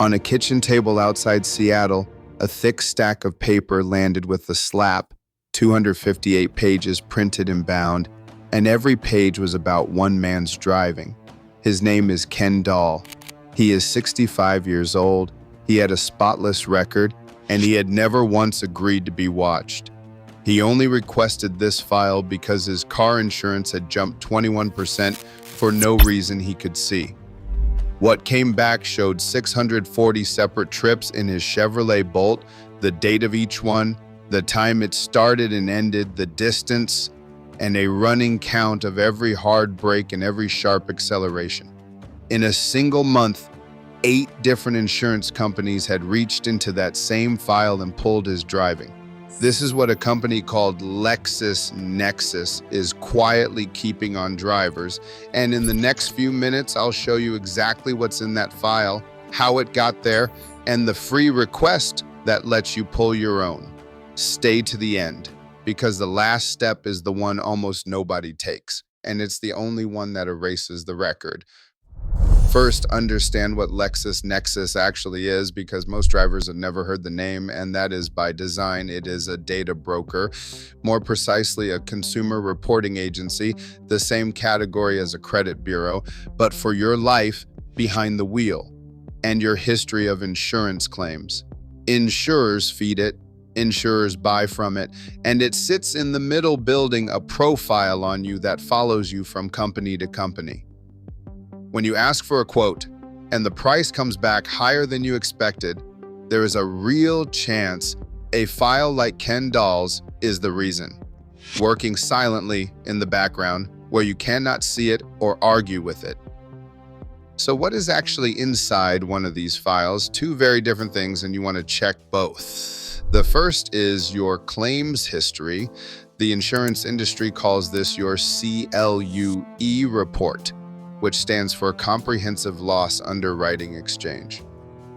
On a kitchen table outside Seattle, a thick stack of paper landed with a slap, 258 pages printed and bound, and every page was about one man's driving. His name is Ken Dahl. He is 65 years old, he had a spotless record, and he had never once agreed to be watched. He only requested this file because his car insurance had jumped 21% for no reason he could see. What came back showed 640 separate trips in his Chevrolet Bolt, the date of each one, the time it started and ended, the distance, and a running count of every hard brake and every sharp acceleration. In a single month, 8 different insurance companies had reached into that same file and pulled his driving. This is what a company called LexisNexis is quietly keeping on drivers, and in the next few minutes, I'll show you exactly what's in that file, how it got there, and the free request that lets you pull your own. Stay to the end, because the last step is the one almost nobody takes, and it's the only one that erases the record. First, understand what LexisNexis actually is, because most drivers have never heard the name, and that is by design. It is a data broker, more precisely a consumer reporting agency, the same category as a credit bureau, but for your life behind the wheel and your history of insurance claims. Insurers feed it, insurers buy from it, and it sits in the middle building a profile on you that follows you from company to company. When you ask for a quote and the price comes back higher than you expected, there is a real chance a file like Ken Dahl's is the reason, working silently in the background where you cannot see it or argue with it. So what is actually inside one of these files? 2 very different things, and you want to check both. The first is your claims history. The insurance industry calls this your CLUE report, which stands for Comprehensive Loss Underwriting Exchange.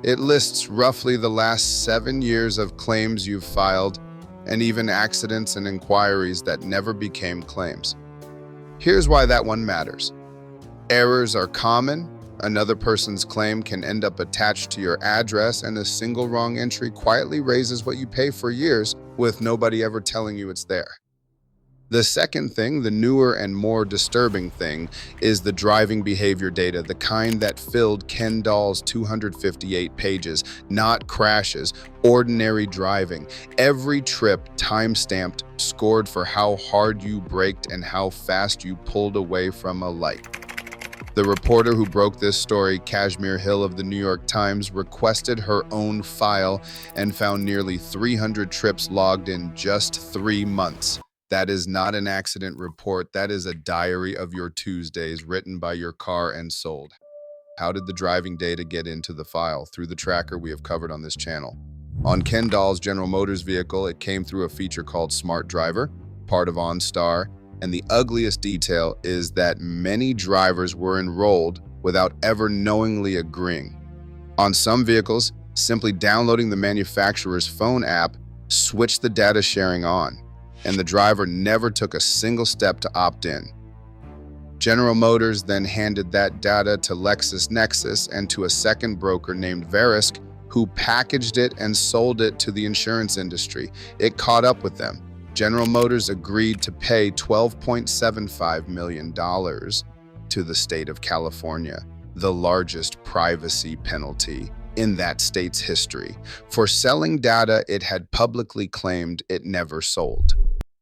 It lists roughly the last 7 years of claims you've filed, and even accidents and inquiries that never became claims. Here's why that one matters. Errors are common. Another person's claim can end up attached to your address, and a single wrong entry quietly raises what you pay for years with nobody ever telling you it's there. The second thing, the newer and more disturbing thing, is the driving behavior data, the kind that filled Ken Dahl's 258 pages, not crashes, ordinary driving. Every trip time-stamped, scored for how hard you braked and how fast you pulled away from a light. The reporter who broke this story, Kashmir Hill of the New York Times, requested her own file and found nearly 300 trips logged in just 3 months. That is not an accident report. That is a diary of your Tuesdays written by your car and sold. How did the driving data get into the file? Through the tracker we have covered on this channel. On Ken Dahl's General Motors vehicle, it came through a feature called Smart Driver, part of OnStar, and the ugliest detail is that many drivers were enrolled without ever knowingly agreeing. On some vehicles, simply downloading the manufacturer's phone app switched the data sharing on, and the driver never took a single step to opt in. General Motors then handed that data to LexisNexis and to a second broker named Verisk, who packaged it and sold it to the insurance industry. It caught up with them. General Motors agreed to pay $12.75 million to the state of California, the largest privacy penalty in that state's history, for selling data it had publicly claimed it never sold.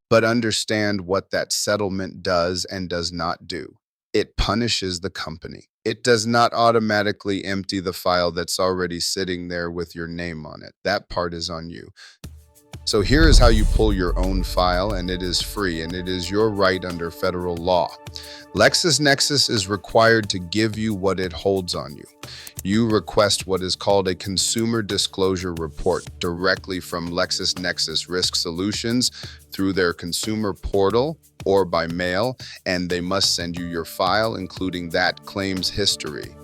But understand what that settlement does and does not do. It punishes the company. It does not automatically empty the file that's already sitting there with your name on it. That part is on you. So here is how you pull your own file, and it is free, and it is your right under federal law. LexisNexis is required to give you what it holds on you. You request what is called a consumer disclosure report directly from LexisNexis Risk Solutions through their consumer portal or by mail, and they must send you your file, including that claims history.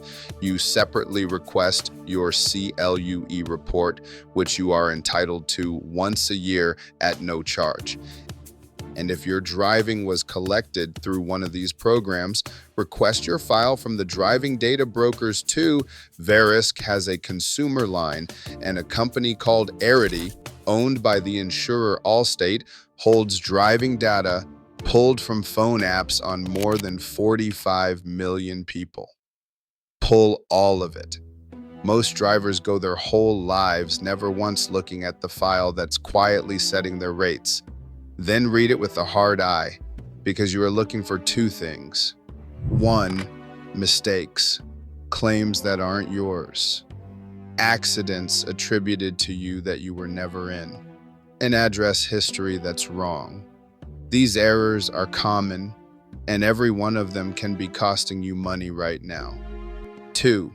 You separately request your CLUE report, which you are entitled to once a year at no charge. And if your driving was collected through one of these programs, request your file from the driving data brokers too. Verisk has a consumer line, and a company called Arity, owned by the insurer Allstate, holds driving data pulled from phone apps on more than 45 million people. Pull all of it. Most drivers go their whole lives never once looking at the file that's quietly setting their rates. Then read it with a hard eye, because you are looking for two things. 1. Mistakes, claims that aren't yours, accidents attributed to you that you were never in, an address history that's wrong. These errors are common, and every one of them can be costing you money right now. 2.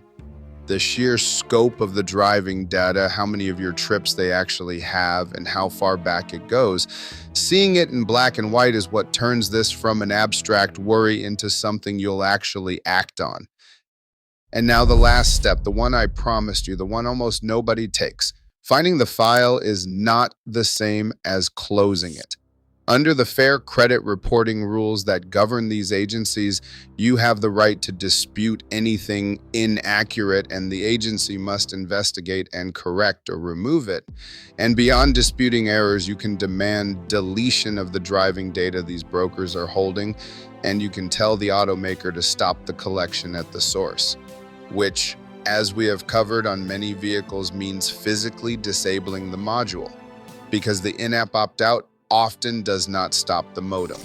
The sheer scope of the driving data, how many of your trips they actually have, and how far back it goes. Seeing it in black and white is what turns this from an abstract worry into something you'll actually act on. And now the last step, the one I promised you, the one almost nobody takes. Finding the file is not the same as closing it. Under the Fair Credit Reporting rules that govern these agencies, you have the right to dispute anything inaccurate, and the agency must investigate and correct or remove it. And beyond disputing errors, you can demand deletion of the driving data these brokers are holding, and you can tell the automaker to stop the collection at the source, which, as we have covered on many vehicles, means physically disabling the module, because the in-app opt-out often does not stop the modem.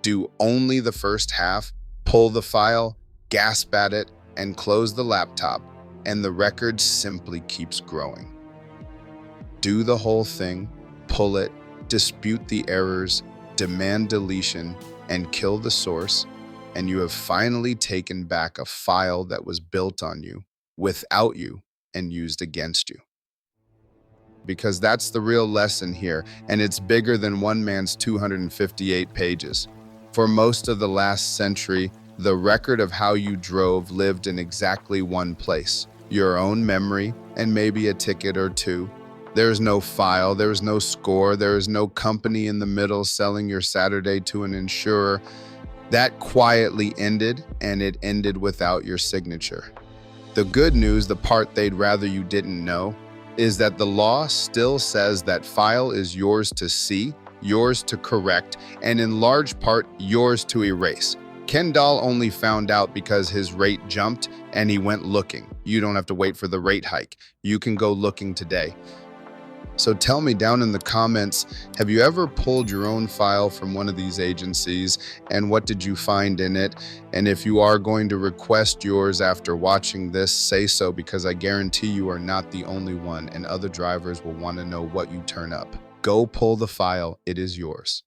Do only the first half, pull the file, gasp at it, and close the laptop, and the record simply keeps growing. Do the whole thing, pull it, dispute the errors, demand deletion, and kill the source, and you have finally taken back a file that was built on you, without you, and used against you. Because that's the real lesson here, and it's bigger than one man's 258 pages. For most of the last century, the record of how you drove lived in exactly one place, your own memory, and maybe a ticket or two. There is no file, there is no score, there is no company in the middle selling your Saturday to an insurer. That quietly ended, and it ended without your signature. The good news, the part they'd rather you didn't know, is that the law still says that file is yours to see, yours to correct, and in large part, yours to erase. Ken Dahl only found out because his rate jumped and he went looking. You don't have to wait for the rate hike. You can go looking today. So tell me down in the comments, have you ever pulled your own file from one of these agencies, and what did you find in it? And if you are going to request yours after watching this, say so, because I guarantee you are not the only one, and other drivers will want to know what you turn up. Go pull the file, it is yours.